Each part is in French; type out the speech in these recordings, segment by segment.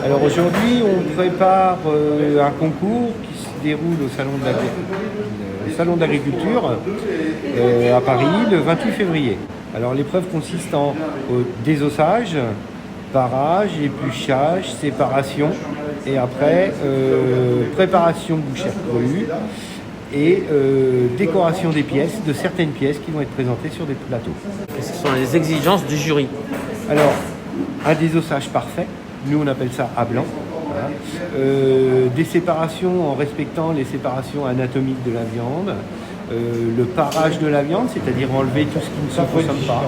Alors aujourd'hui, on prépare un concours qui se déroule au Salon de l'Agriculture à Paris le 28 février. Alors l'épreuve consiste en désossage, parage, épluchage, séparation et après préparation bouchère crue et décoration des pièces, de certaines pièces qui vont être présentées sur des plateaux. Ce sont les exigences du jury. Alors, un désossage parfait, nous on appelle ça à blanc. Voilà. Des séparations en respectant les séparations anatomiques de la viande, le parage de la viande, c'est-à-dire enlever tout ce qui ne se consomme pas.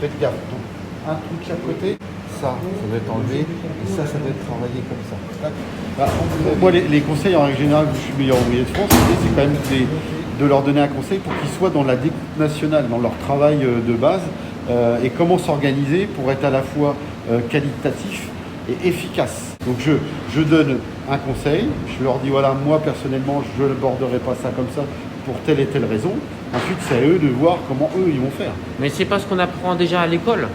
Faites gaffe. Donc, un truc de chaque côté, ça doit être enlevé, et ça doit être travaillé comme ça. Bah, moi, les conseils, en règle générale, je suis meilleur ouvrier de France, l'idée, c'est quand même de leur donner un conseil pour qu'ils soient dans la découpe nationale, dans leur travail de base, et comment s'organiser pour être à la fois qualitatif et efficace. Donc je donne un conseil, je leur dis voilà, moi personnellement je ne borderai pas ça comme ça pour telle et telle raison. Ensuite c'est à eux de voir comment eux ils vont faire. Mais c'est pas ce qu'on apprend déjà à l'école.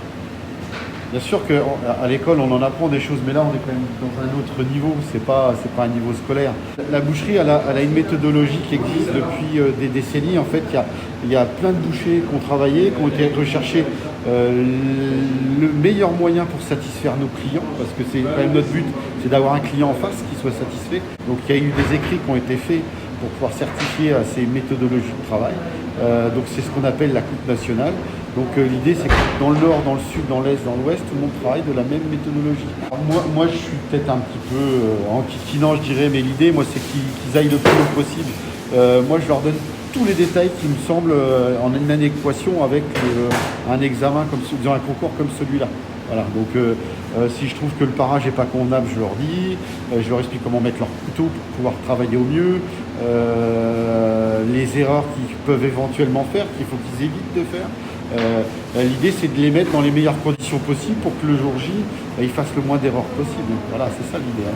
Bien sûr qu'à l'école on en apprend des choses, mais là on est quand même dans un autre niveau, c'est pas un niveau scolaire. La boucherie elle a une méthodologie qui existe depuis des décennies. En fait il y a plein de bouchers qui ont travaillé, qui ont été recherchés le meilleur moyen pour satisfaire nos clients, parce que c'est quand même notre but, c'est d'avoir un client en face qui soit satisfait. Donc il y a eu des écrits qui ont été faits pour pouvoir certifier ces méthodologies de travail. Donc c'est ce qu'on appelle la coupe nationale. Donc l'idée c'est que dans le nord, dans le sud, dans l'est, dans l'ouest, tout le monde travaille de la même méthodologie. Alors, moi je suis peut-être un petit peu enquiquinant je dirais, mais l'idée moi c'est qu'ils aillent le plus haut possible. Moi je leur donne tous les détails qui me semblent en une adéquation avec un examen comme dans un concours comme celui-là. Voilà, donc si je trouve que le parage n'est pas convenable, je leur dis, je leur explique comment mettre leur couteau pour pouvoir travailler au mieux, les erreurs qu'ils peuvent éventuellement faire, qu'il faut qu'ils évitent de faire. L'idée c'est de les mettre dans les meilleures conditions possibles pour que le jour J, ils fassent le moins d'erreurs possible. Voilà, c'est ça l'idée.